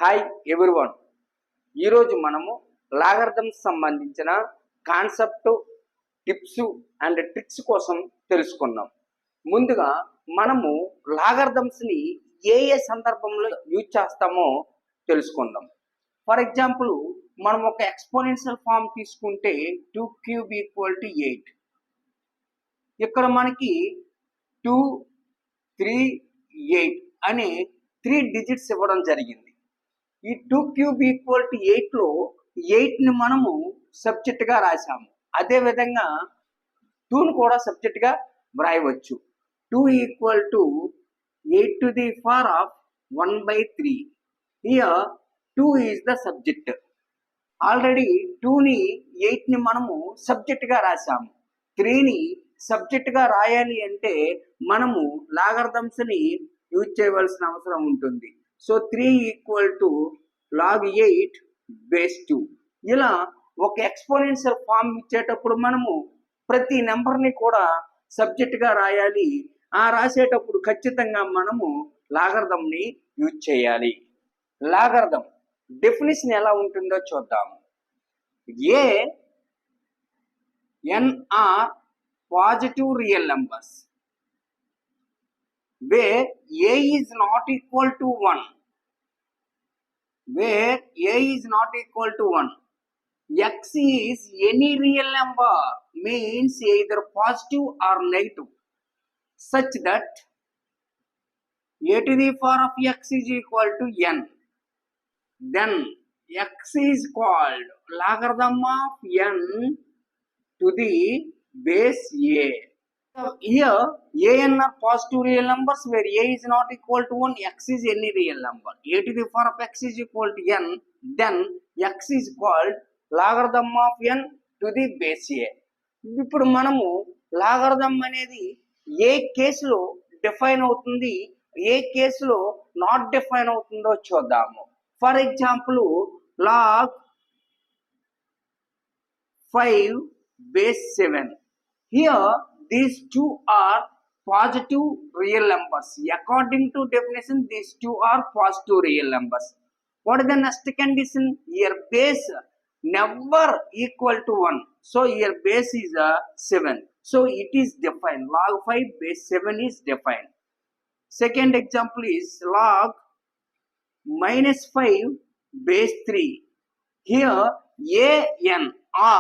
Hi everyone. ఈరోజు మనము logarithms సంబంధించిన కాన్సెప్ట్, టిప్స్ అండ్ ట్రిక్స్ కోసం తెలుసుకుందాం. ముందుగా మనము లాగరిథమ్స్ని ఏ సందర్భంలో యూజ్ చేస్తామో తెలుసుకుందాం. ఫర్ ఎగ్జాంపుల్, మనం ఒక ఎక్స్పోనెన్షియల్ ఫామ్ తీసుకుంటే 2 క్యూబ్ ఈక్వల్ టు 8. ఇక్కడ మనకి 2, 3, 8 అనే 3 డిజిట్స్ ఇవ్వడం జరిగింది. ఈ 2 క్యూబ్ ఈక్వల్ టు 8లో 8ని మనము సబ్జెక్ట్గా రాసాము. అదేవిధంగా 2ను కూడా సబ్జెక్ట్గా వ్రాయవచ్చు. 2 equal to 8 to the power of 1/3. Here 2 is the subject. Already 2ని 8ని మనము సబ్జెక్ట్గా రాసాము. 3ని సబ్జెక్ట్గా రాయాలి అంటే మనము లాగరిథమ్స్ని యూజ్ చేయవలసిన అవసరం ఉంటుంది. So 3 equal to log 8 base 2. ఇలా ఒక ఎక్స్పోనెన్షియల్ ఫామ్ ఇచ్చేటప్పుడు మనము ప్రతి నెంబర్ని కూడా సబ్జెక్ట్గా రాయాలి. ఆ రాసేటప్పుడు ఖచ్చితంగా మనము లాగరిథంని యూజ్ చేయాలి. లాగరిథం డెఫినిషన్ ఎలా ఉంటుందో చూద్దాము. A n are positive real numbers where a is not equal to 1, where a is not equal to 1, x is any real number, means either positive or negative, such that a to the power of x is equal to n. Then x is called logarithm of n to the base a. Here an are positive real numbers where a is not equal to 1, x is any real number. A to the power of x is equal to n, then x is called logarithm of n to the base a. ఇప్పుడు మనము logarithm అనేది ఏ కేసులో define అవుతుంది, ఏ కేసులో not define అవుతుందో చూద్దాము. For example, log 5 base 7. Here these two are positive real numbers. According to definition, these two are positive real numbers. What is the next condition? Here base never equal to 1. So here base is 7. So it is defined. Log 5 base 7 is defined. Second example is log minus 5 base 3. Here a, n,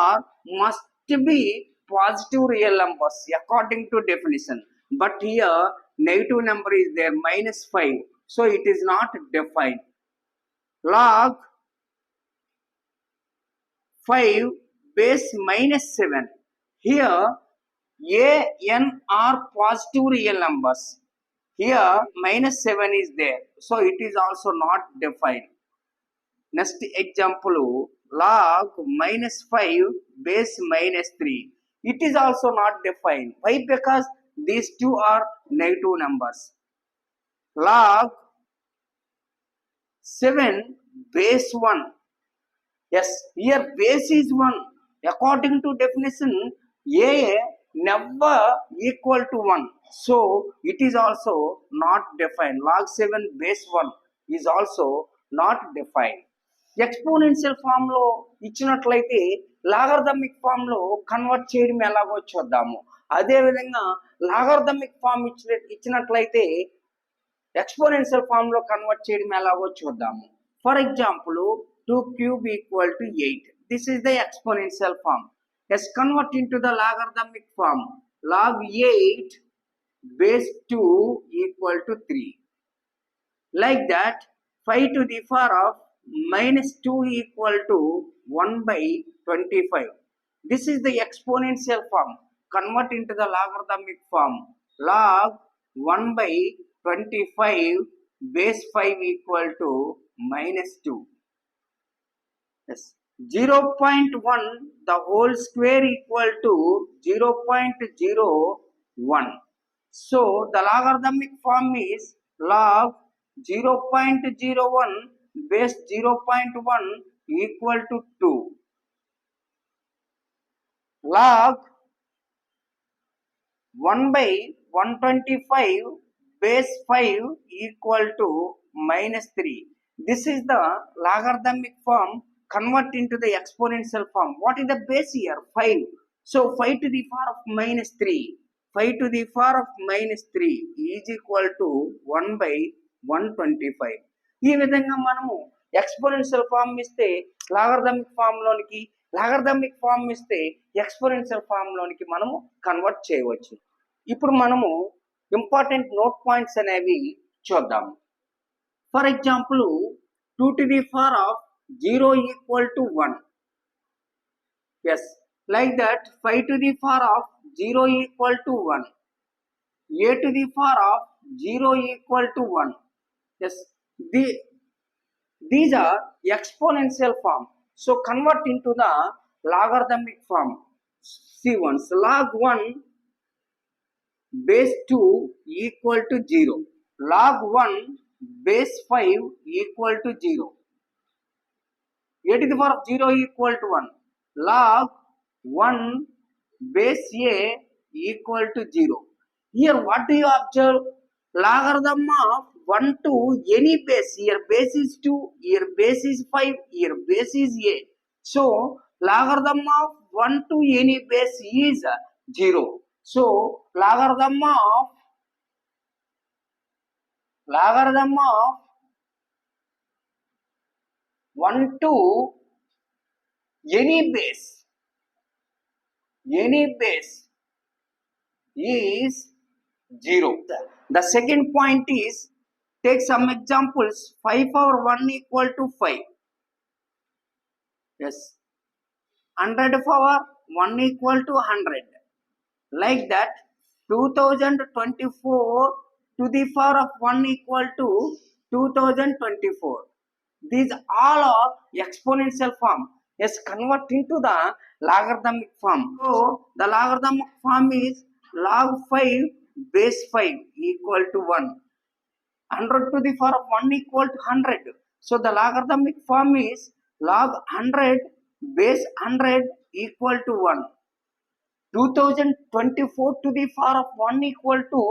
r must be positive real numbers according to definition, but here negative number is there, minus 5, so it is not defined. Log 5 base minus 7. Here a, n are positive real numbers. Here minus 7 is there, so it is also not defined. Next example, log minus 5 base minus 3. It is also not defined. Why? Because these two are negative numbers. Log 7 base 1. Yes, here base is 1. According to definition, a never equal to 1. So it is also not defined. Log 7 base 1 is also not defined. Exponential form లో ఇచ్చినట్లయితే logarithmic form లో convert చేయడం ఎలాగో చూద్దాము. అదేవిధంగా logarithmic form ఇచ్చినట్లయితే exponential form లో convert చేయడం ఎలాగో చూద్దాము. For example, 2 cube equal to 8. This is the exponential form. Let's convert into the logarithmic form. log 8 base 2 equal to 3. Like that, 5 to the power of minus 2 equal to 1/25. This is the exponential form. Convert into the logarithmic form. Log 1/25 base 5 equal to minus 2. Yes. 0.1 the whole square equal to 0.01. So the logarithmic form is log 0.01 base 0.1 equal to 2. Log 1/125 base 5 equal to minus 3. This is the logarithmic form. Convert into the exponential form. What is the base here? 5. So 5 to the power of minus 3. 5 to the power of minus 3 is equal to 1 by 125. ఈ విధంగా మనము exponential form ఇస్తే logarithmic form ఇస్తే exponential form లోనికి మనము convert చేయవచ్చు. ఇప్పుడు మనము ఇంపార్టెంట్ నోట్ పాయింట్స్ అనేవి చూద్దాము. For example 2 to the power of 0 equal to 1. Yes, like that 5 to the power of 0 equal to 1. A to the power of 0 equal to 1. Yes, these are exponential form. So convert into the logarithmic form. See once, log 1 base 2 equal to 0. Log 1 base 5 equal to 0. A to the power of 0 equal to 1. Log 1 base A equal to 0. Here what do you observe? Logarithm of 1 to any base. Here base is 2, here base is 5, here base is A. So logarithm of 1 to any base is 0. So logarithm of 1 to any base is 0. The second point is, take some examples. 5 power 1 equal to 5. Yes. 100 power 1 equal to 100. Like that, 2024 to the power of 1 equal to 2024. These all are exponential form. Yes, convert into the logarithmic form. So the logarithmic form is log 5 base 5 equal to 1. 100 to the power of 1 equal to 100. So the logarithmic form is log 100 base 100 equal to 1. 2024 to the power of 1 equal to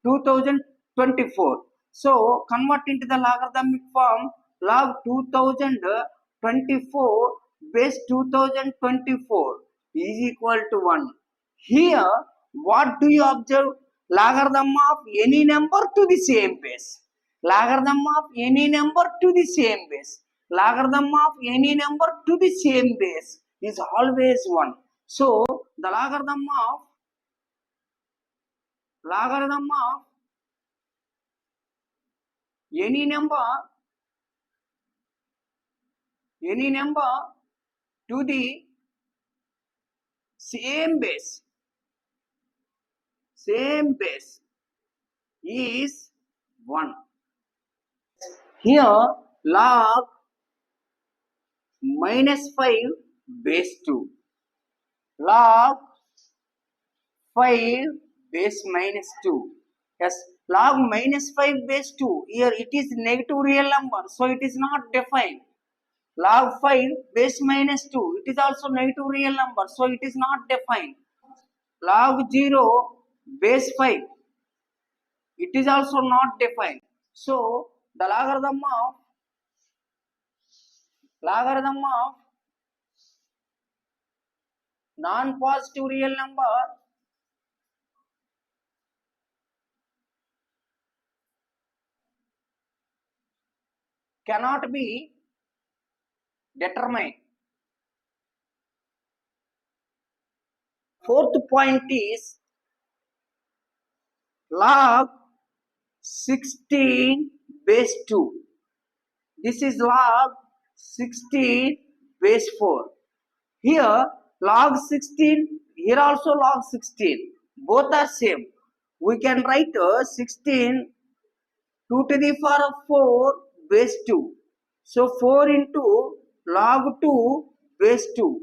2024. So convert into the logarithmic form. Log 2024 base 2024 is equal to 1. Here what do you observe? Logarithm of any number to the same base. Logarithm of any number to the same base. Logarithm of any number to the same base is always 1. So the logarithm of any number to the same base is 1. Here log minus 5 base 2. Log 5 base minus 2. Yes, log minus 5 base 2. Here it is negative real number, so it is not defined. Log 5 base minus 2. It is also negative real number, so it is not defined. Log 0 base 5. It is also not defined. So the logarithm of non-positive real number cannot be determined. Fourth point is log 16 base 2. This is log 16 base 4. Here log 16, here also log 16. Both are same. We can write 16 2 to the power of 4 base 2. So 4 into log 2 base 2.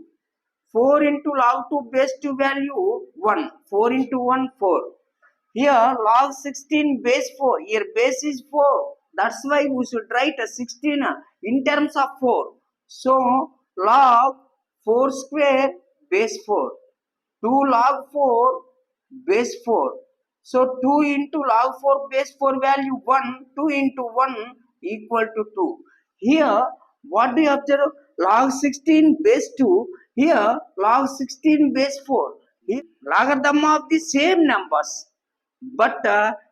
4 into log 2 base 2 value 1. 4 into 1 4. Here log 16 base 4. Here base is 4. That's why we should write a 16 in terms of 4. So log 4 square base 4. 2 log 4 base 4. So 2 into log 4 base 4 value 1. 2 into 1 equal to 2. Here, what do you observe? Log 16 base 2. Here, log 16 base 4. Here, logarithm of the same numbers, but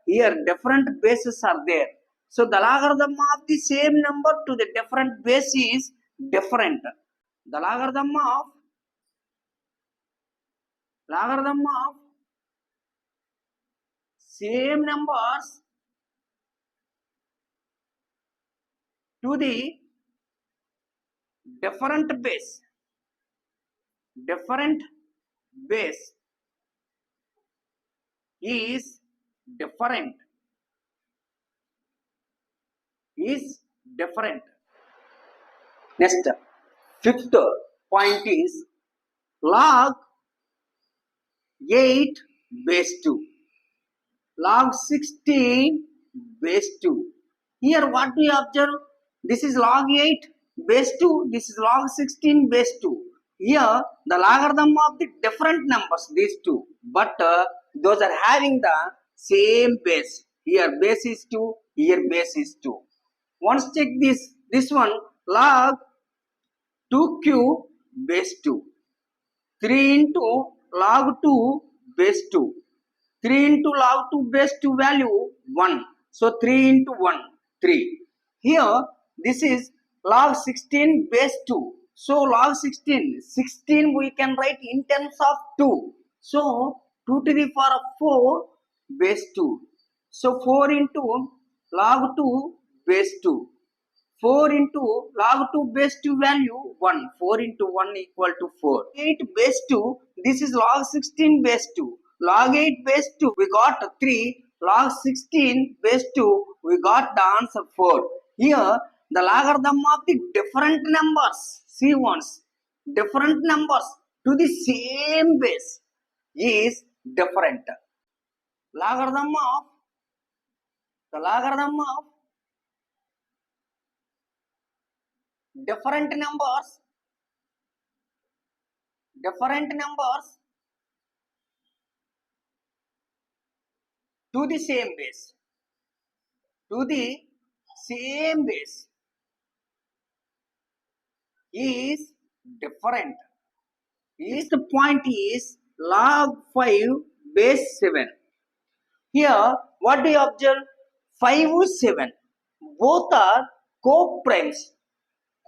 here different bases are there. So the logarithm of the same number to the different base is different. The logarithm of same numbers to the different base is different Next, fifth point is log 8 base 2, log 16 base 2. Here what do you observe? This is log 8 base 2, this is log 16 base 2. Here the logarithm of the different numbers, these two, but those are having the same base. Here base is 2, here base is 2. Once check this one, log 2 cube base 2, 3 into log 2 base 2, 3 into log 2 base 2 value 1. So 3 into 1, 3. Here this is log 16 base 2. So log 16 we can write in terms of 2. So 2 to the power of 4 base 2. So 4 into log 2 base 2. 4 into log 2 base 2 value 1. 4 into 1 equal to 4. 8 base 2, this is log 16 base 2. Log 8 base 2, we got 3. Log 16 base 2, we got the answer 4. Here, the logarithm of the different numbers, see once, different numbers to the same base is different. The logarithm of different numbers to the same base is different. The point is log 5 base 7. Here what do you observe? 5 7 both are co-primes.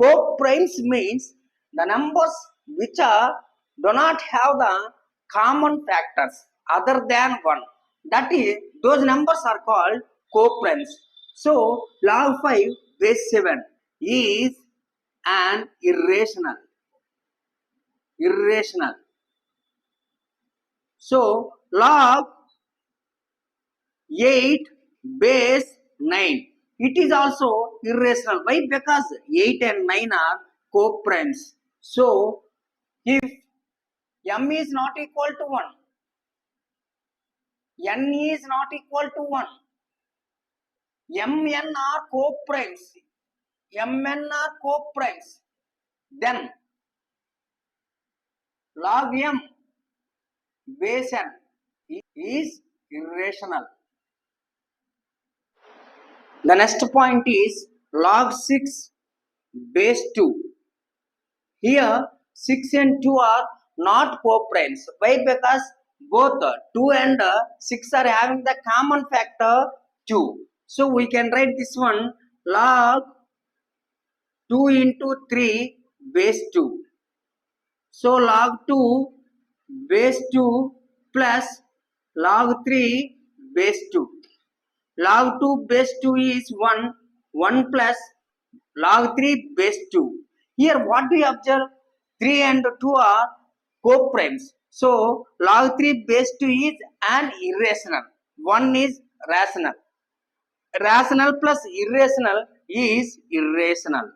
Co-primes means the numbers which do not have the common factors other than 1. That is, those numbers are called co-primes. So log 5 base 7 is an irrational. So log 8 base 9, it is also irrational. Why? Because 8 and 9 are co-primes. So if m is not equal to 1, n is not equal to 1, mn are co-primes, then log m base n is irrational. The next point is log 6 base 2. Here 6 and 2 are not co-primes. Why? Because both 2 and 6 are having the common factor 2. So we can write this one log 2 into 3 base 2. So log 2 base 2 plus log 3 base 2. Log 2 base 2 is 1 plus log 3 base 2. Here what do you observe? 3 and 2 are co-primes. So log 3 base 2 is an irrational. 1 is rational. Rational plus irrational is irrational.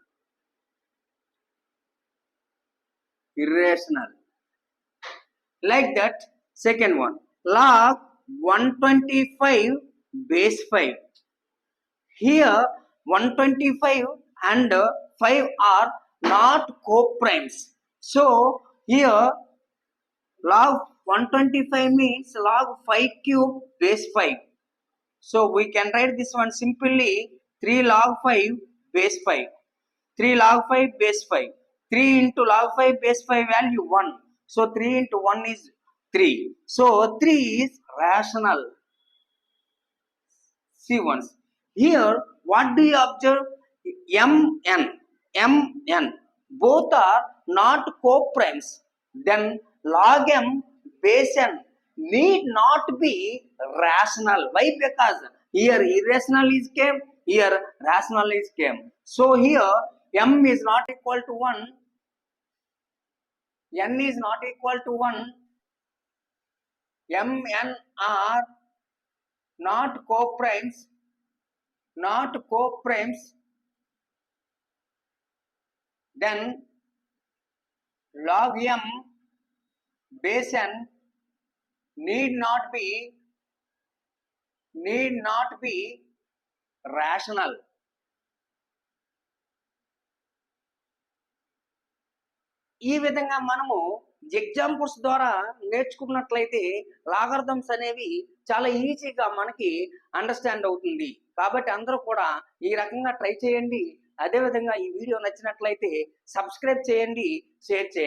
Like that, second one, log 125 base 5. Here 125 and 5 are not co-primes. So here log 125 means log 5 cube base 5. So we can write this one simply 3 log 5 base 5. 3 log 5 base 5. 3 into log 5 base 5 value 1. So 3 into 1 is 3. So 3 is rational. See once. Here, what do you observe? Mn. Both are not co-primes. Then log m base n need not be rational. Why? Because here irrational is came, here rational is came. So here m is not equal to 1, n is not equal to 1, mn are not co-primes, then log m base n need not be rational. ఈ విధంగా మనము examples ద్వారా నేర్చుకున్నట్లయితే logarithms అనేవి చాలా ఈజీగా మనకి understand అవుతుంది. కాబట్టి అందరూ కూడా ఈ రకంగా ట్రై చేయండి. అదేవిధంగా ఈ వీడియో నచ్చినట్లయితే సబ్స్క్రైబ్ చేయండి, షేర్ చేయండి.